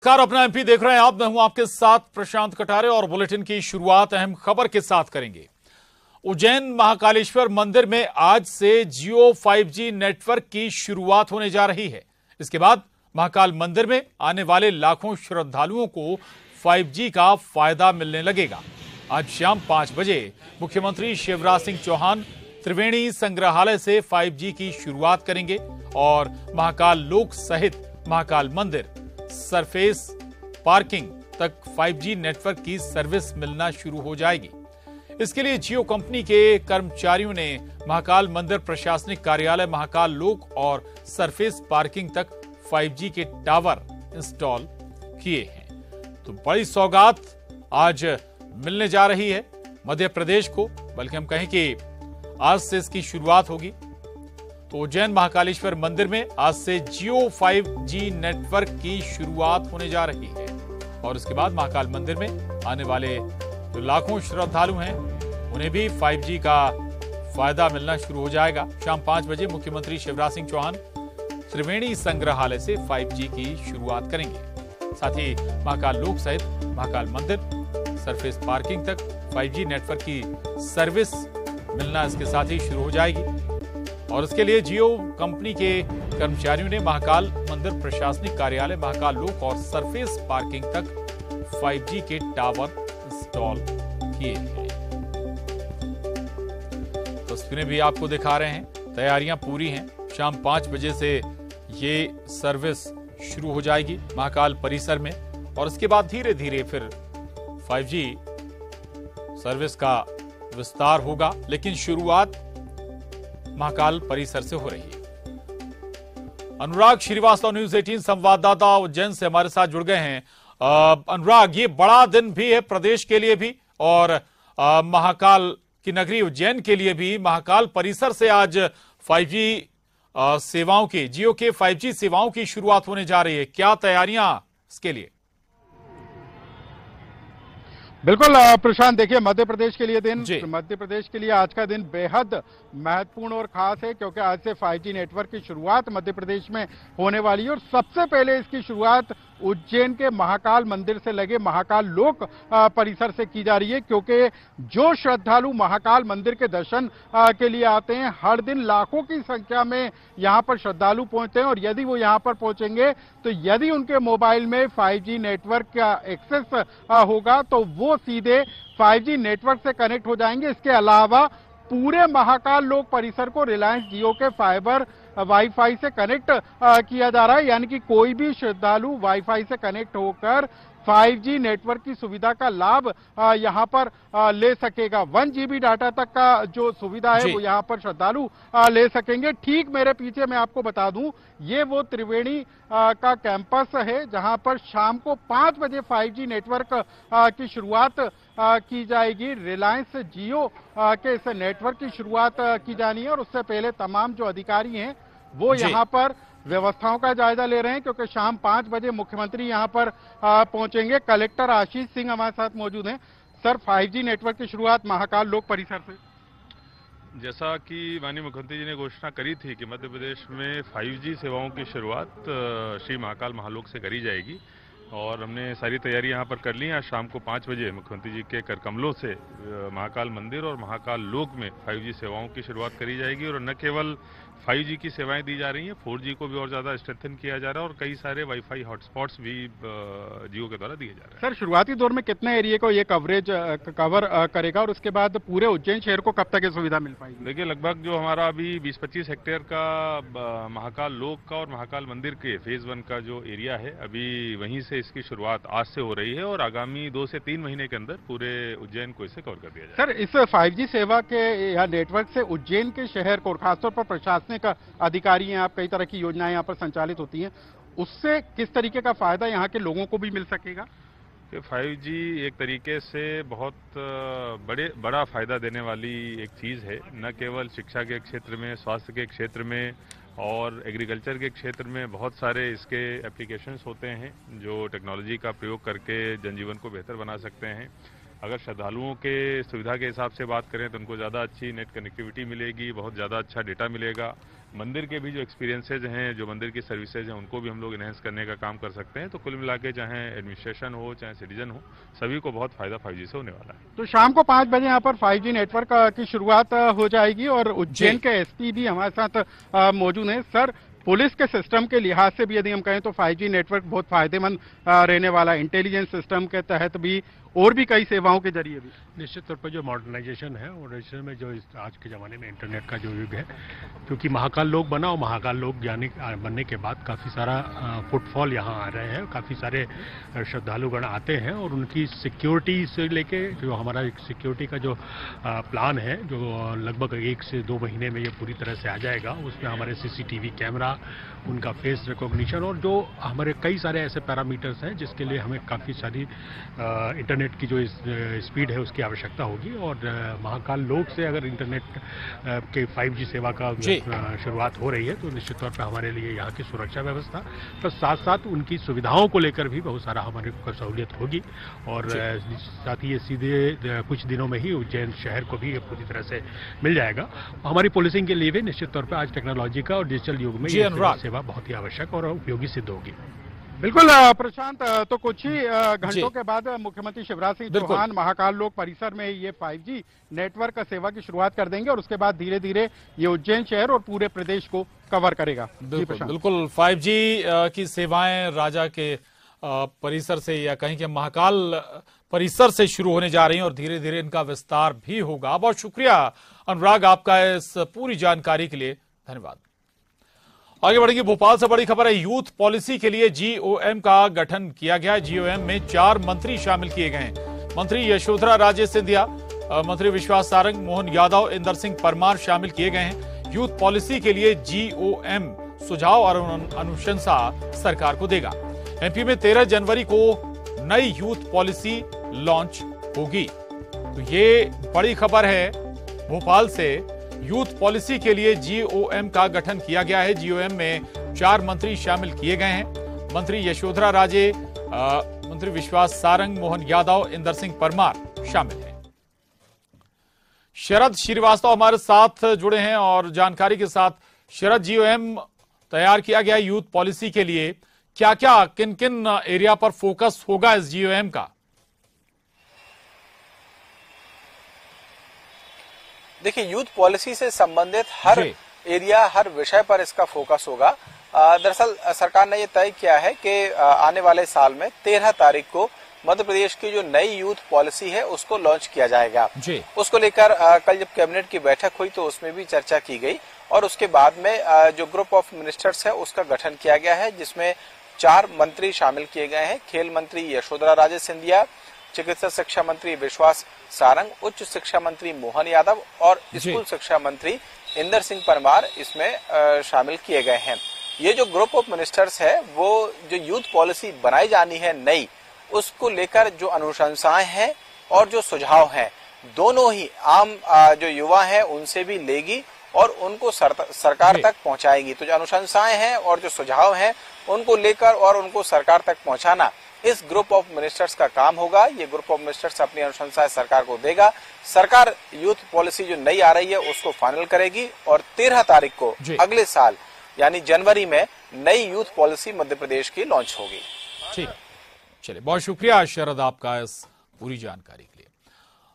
Car अपना MP देख रहे हैं आप। मैं हूं आपके साथ प्रशांत कटारे और बुलेटिन की शुरुआत अहम खबर के साथ करेंगे। उज्जैन महाकालेश्वर मंदिर में आज से जियो 5G नेटवर्क की शुरुआत होने जा रही है। इसके बाद महाकाल मंदिर में आने वाले लाखों श्रद्धालुओं को 5G का फायदा मिलने लगेगा। आज शाम 5 बजे मुख्यमंत्री शिवराज सिंह चौहान त्रिवेणी संग्रहालय से 5G की शुरुआत करेंगे और महाकाल लोक सहित महाकाल मंदिर सरफेस पार्किंग तक 5G नेटवर्क की सर्विस मिलना शुरू हो जाएगी। इसके लिए जियो कंपनी के कर्मचारियों ने महाकाल मंदिर प्रशासनिक कार्यालय महाकाल लोक और सरफेस पार्किंग तक 5G के टावर इंस्टॉल किए हैं। तो बड़ी सौगात आज मिलने जा रही है मध्य प्रदेश को, बल्कि हम कहें कि आज से इसकी शुरुआत होगी। तो उज्जैन महाकालेश्वर मंदिर में आज से जियो 5G नेटवर्क की शुरुआत होने जा रही है और इसके बाद महाकाल मंदिर में आने वाले जो लाखों श्रद्धालु हैं उन्हें भी 5G का फायदा मिलना शुरू हो जाएगा। शाम 5 बजे मुख्यमंत्री शिवराज सिंह चौहान त्रिवेणी संग्रहालय से 5G की शुरुआत करेंगे। साथ ही महाकाल लोक सहित महाकाल मंदिर सरफेस पार्किंग तक 5G नेटवर्क की सर्विस मिलना इसके साथ ही शुरू हो जाएगी और इसके लिए जियो कंपनी के कर्मचारियों ने महाकाल मंदिर प्रशासनिक कार्यालय महाकाल लोक और सरफेस पार्किंग तक 5G के टावर इंस्टॉल किए हैं। तस्वीरें भी आपको दिखा रहे हैं, तैयारियां पूरी हैं। शाम 5 बजे से ये सर्विस शुरू हो जाएगी महाकाल परिसर में और इसके बाद धीरे धीरे फिर 5G सर्विस का विस्तार होगा, लेकिन शुरुआत महाकाल परिसर से हो रही है। अनुराग श्रीवास्तव न्यूज़ 18 संवाददाता उज्जैन से हमारे साथ जुड़ गए हैं। अनुराग, ये बड़ा दिन भी है प्रदेश के लिए भी और महाकाल की नगरी उज्जैन के लिए भी। महाकाल परिसर से आज 5G सेवाओं की, जियो के 5G सेवाओं की शुरुआत होने जा रही है। क्या तैयारियां इसके लिए? बिल्कुल प्रशांत, देखिए मध्य प्रदेश के लिए मध्य प्रदेश के लिए आज का दिन बेहद महत्वपूर्ण और खास है क्योंकि आज से 5G नेटवर्क की शुरुआत मध्य प्रदेश में होने वाली है और सबसे पहले इसकी शुरुआत उज्जैन के महाकाल मंदिर से लगे महाकाल लोक परिसर से की जा रही है क्योंकि जो श्रद्धालु महाकाल मंदिर के दर्शन के लिए आते हैं, हर दिन लाखों की संख्या में यहां पर श्रद्धालु पहुंचते हैं और यदि वो यहां पर पहुंचेंगे तो यदि उनके मोबाइल में 5G नेटवर्क का एक्सेस होगा तो वो सीधे 5G नेटवर्क से कनेक्ट हो जाएंगे। इसके अलावा पूरे महाकाल लोक परिसर को रिलायंस जियो के फाइबर वाईफाई से कनेक्ट किया जा रहा है, यानी कि कोई भी श्रद्धालु वाईफाई से कनेक्ट होकर 5G नेटवर्क की सुविधा का लाभ यहां पर ले सकेगा। 1 GB डाटा तक का जो सुविधा है वो यहां पर श्रद्धालु ले सकेंगे। ठीक मेरे पीछे मैं आपको बता दूं, ये वो त्रिवेणी का कैंपस है जहां पर शाम को 5 बजे 5G नेटवर्क की शुरुआत की जाएगी। रिलायंस जियो के इस नेटवर्क की शुरुआत की जानी है और उससे पहले तमाम जो अधिकारी हैं वो यहां पर व्यवस्थाओं का जायजा ले रहे हैं क्योंकि शाम 5 बजे मुख्यमंत्री यहां पर पहुंचेंगे। कलेक्टर आशीष सिंह हमारे साथ मौजूद हैं। सर, 5G नेटवर्क की शुरुआत महाकाल लोक परिसर से, जैसा कि माननीय मुख्यमंत्री जी ने घोषणा करी थी कि मध्य प्रदेश में 5G सेवाओं की शुरुआत श्री महाकाल महालोक से करी जाएगी और हमने सारी तैयारी यहाँ पर कर ली है। आज शाम को 5 बजे मुख्यमंत्री जी के कर कमलों से महाकाल मंदिर और महाकाल लोक में 5G सेवाओं की शुरुआत करी जाएगी और न केवल 5G की सेवाएं दी जा रही हैं, 4G को भी और ज्यादा स्ट्रेंथन किया जा रहा है और कई सारे वाईफाई हॉटस्पॉट्स भी जियो के द्वारा दिए जा रहे हैं। सर, शुरुआती दौर में कितने एरिया को ये कवर करेगा और उसके बाद पूरे उज्जैन शहर को कब तक ये सुविधा मिल पाएगी? देखिए, लगभग जो हमारा अभी 20-25 हेक्टेयर का महाकाल लोक का और महाकाल मंदिर के फेज 1 का जो एरिया है, अभी वहीं से इसकी शुरुआत आज से हो रही है और आगामी 2 से 3 महीने के अंदर पूरे उज्जैन को इससे कवर कर दिया जाएगा। सर, इस 5G सेवा के या नेटवर्क से उज्जैन के शहर को, खासतौर पर प्रशासनिक अधिकारी हैं आप, कई तरह की योजनाएं यहाँ पर संचालित होती हैं, उससे किस तरीके का फायदा यहाँ के लोगों को भी मिल सकेगा? 5G एक तरीके से बहुत बड़ा फायदा देने वाली एक चीज़ है, न केवल शिक्षा के क्षेत्र में, स्वास्थ्य के क्षेत्र में और एग्रीकल्चर के क्षेत्र में बहुत सारे इसके एप्लीकेशंस होते हैं जो टेक्नोलॉजी का प्रयोग करके जनजीवन को बेहतर बना सकते हैं। अगर श्रद्धालुओं के सुविधा के हिसाब से बात करें तो उनको ज़्यादा अच्छी नेट कनेक्टिविटी मिलेगी, बहुत ज़्यादा अच्छा डेटा मिलेगा। मंदिर के भी जो एक्सपीरियंसेज हैं, जो मंदिर की सर्विसेज हैं, उनको भी हम लोग इन्हेंस करने का काम कर सकते हैं। तो कुल मिला के चाहे एडमिनिस्ट्रेशन हो चाहे सिटीजन हो, सभी को बहुत फायदा 5G से होने वाला है। तो शाम को 5 बजे यहाँ पर 5G नेटवर्क की शुरुआत हो जाएगी और उज्जैन के एसपी भी हमारे साथ मौजूद हैं। सर, पुलिस के सिस्टम के लिहाज से भी यदि हम कहें तो 5G नेटवर्क बहुत फायदेमंद रहने वाला, इंटेलिजेंस सिस्टम के तहत भी और भी कई सेवाओं के जरिए भी निश्चित तौर पर जो मॉडर्नाइजेशन है, मॉडर्नाइजेशन में जो आज के ज़माने में इंटरनेट का जो युग है, क्योंकि महाकाल लोक बना और महाकाल लोक बनने के बाद काफ़ी सारा फुटफॉल यहाँ आ रहे हैं, काफ़ी सारे श्रद्धालुगण आते हैं और उनकी सिक्योरिटी से लेके जो हमारा सिक्योरिटी का जो प्लान है, जो लगभग 1 से 2 महीने में ये पूरी तरह से आ जाएगा, उसमें हमारे CCTV कैमरा, उनका फेस रिकॉग्निशन और जो हमारे कई सारे ऐसे पैरामीटर्स हैं जिसके लिए हमें काफ़ी सारी इंटरनेट की जो स्पीड है उसकी आवश्यकता होगी। और महाकाल लोक से अगर इंटरनेट के 5G सेवा का शुरुआत हो रही है तो निश्चित तौर पर हमारे लिए यहाँ की सुरक्षा व्यवस्था प्लस साथ साथ उनकी सुविधाओं को लेकर भी बहुत सारा हमारे को सहूलियत होगी। और साथ ही ये सीधे कुछ दिनों में ही उज्जैन शहर को भी ये पूरी तरह से मिल जाएगा। हमारी पुलिसिंग के लिए भी निश्चित तौर पर आज टेक्नोलॉजी का और डिजिटल युग में ये सेवा बहुत ही आवश्यक और उपयोगी सिद्ध होगी। बिल्कुल प्रशांत, तो कुछ ही घंटों के बाद मुख्यमंत्री शिवराज सिंह चौहान महाकाल लोक परिसर में ये 5G नेटवर्क सेवा की शुरुआत कर देंगे और उसके बाद धीरे धीरे ये उज्जैन शहर और पूरे प्रदेश को कवर करेगा। बिल्कुल 5G की सेवाएं राजा के परिसर से या कहीं के महाकाल परिसर से शुरू होने जा रही हैं और धीरे धीरे इनका विस्तार भी होगा। बहुत शुक्रिया अनुराग आपका इस पूरी जानकारी के लिए, धन्यवाद। आगे बढ़ेंगे, भोपाल से बड़ी खबर है। यूथ पॉलिसी के लिए GOM का गठन किया गया है। GOM में 4 मंत्री शामिल किए गए हैं। मंत्री यशोधरा राजे सिंधिया, मंत्री विश्वास सारंग, मोहन यादव, इंदर सिंह परमार शामिल किए गए हैं। यूथ पॉलिसी के लिए GOM सुझाव और अनुशंसा सरकार को देगा। MP में 13 जनवरी को नई यूथ पॉलिसी लॉन्च होगी। तो ये बड़ी खबर है भोपाल से। यूथ पॉलिसी के लिए GOM का गठन किया गया है। GOM में 4 मंत्री शामिल किए गए हैं। मंत्री यशोधरा राजे, मंत्री विश्वास सारंग, मोहन यादव, इंदर सिंह परमार शामिल हैं। शरद श्रीवास्तव हमारे साथ जुड़े हैं और जानकारी के साथ। शरद, GOM तैयार किया गया यूथ पॉलिसी के लिए, क्या क्या किन किन एरिया पर फोकस होगा इस GOM का? देखिए, यूथ पॉलिसी से संबंधित हर एरिया, हर विषय पर इसका फोकस होगा। दरअसल सरकार ने ये तय किया है कि आने वाले साल में 13 तारीख को मध्य प्रदेश की जो नई यूथ पॉलिसी है उसको लॉन्च किया जाएगा। उसको लेकर कल जब कैबिनेट की बैठक हुई तो उसमें भी चर्चा की गई और उसके बाद में जो ग्रुप ऑफ मिनिस्टर्स है उसका गठन किया गया है, जिसमें 4 मंत्री शामिल किए गए हैं। खेल मंत्री यशोधरा राजे सिंधिया, चिकित्सा शिक्षा मंत्री विश्वास सारंग, उच्च शिक्षा मंत्री मोहन यादव और स्कूल शिक्षा मंत्री इंदर सिंह परमार इसमें शामिल किए गए हैं। ये जो ग्रुप ऑफ मिनिस्टर्स है वो जो यूथ पॉलिसी बनाई जानी है नई, उसको लेकर जो अनुशंसाएं हैं और जो सुझाव हैं, दोनों ही आम जो युवा हैं उनसे भी लेगी और उनको सरकार तक पहुंचाएगी। तो जो अनुशंसाएं हैं और जो सुझाव हैं उनको लेकर और उनको सरकार तक पहुंचाना इस ग्रुप ऑफ मिनिस्टर्स का काम होगा। ये ग्रुप ऑफ मिनिस्टर्स अपनी अनुशंसाएं सरकार को देगा। सरकार यूथ पॉलिसी जो नई आ रही है उसको फाइनल करेगी और 13 तारीख को अगले साल यानी जनवरी में नई यूथ पॉलिसी मध्य प्रदेश की लॉन्च होगी। ठीक, चलिए, बहुत शुक्रिया शरद आपका इस पूरी जानकारी के लिए।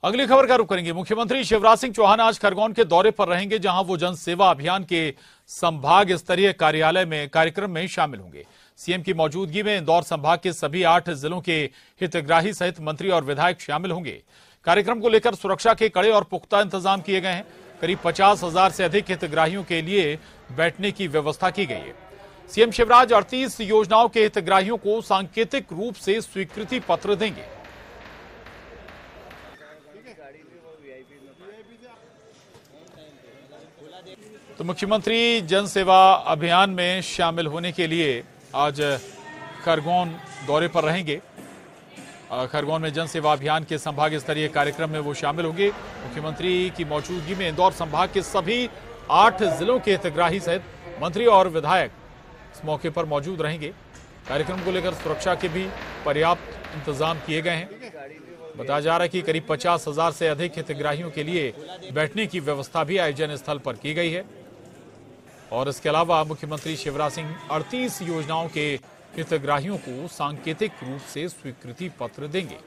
अगली खबर का रुख करेंगे। मुख्यमंत्री शिवराज सिंह चौहान आज खरगोन के दौरे पर रहेंगे, जहां वो जन सेवा अभियान के संभाग स्तरीय कार्यालय में कार्यक्रम में शामिल होंगे। सीएम की मौजूदगी में इंदौर संभाग के सभी 8 जिलों के हितग्राही सहित मंत्री और विधायक शामिल होंगे। कार्यक्रम को लेकर सुरक्षा के कड़े और पुख्ता इंतजाम किए गए हैं। करीब 50,000 से अधिक हितग्राहियों के लिए बैठने की व्यवस्था की गई है। सीएम शिवराज 38 योजनाओं के हितग्राहियों को सांकेतिक रूप से स्वीकृति पत्र देंगे। तो मुख्यमंत्री जन सेवा अभियान में शामिल होने के लिए आज खरगोन दौरे पर रहेंगे। खरगोन में जन सेवा अभियान के संभाग स्तरीय कार्यक्रम में वो शामिल होंगे। मुख्यमंत्री की मौजूदगी में इंदौर संभाग के सभी 8 जिलों के हितग्राही सहित मंत्री और विधायक इस मौके पर मौजूद रहेंगे। कार्यक्रम को लेकर सुरक्षा के भी पर्याप्त इंतजाम किए गए हैं। बताया जा रहा है कि करीब 50,000 से अधिक हितग्राहियों के लिए बैठने की व्यवस्था भी आयोजन स्थल पर की गई है। और इसके अलावा मुख्यमंत्री शिवराज सिंह 38 योजनाओं के हितग्राहियों को सांकेतिक रूप से स्वीकृति पत्र देंगे।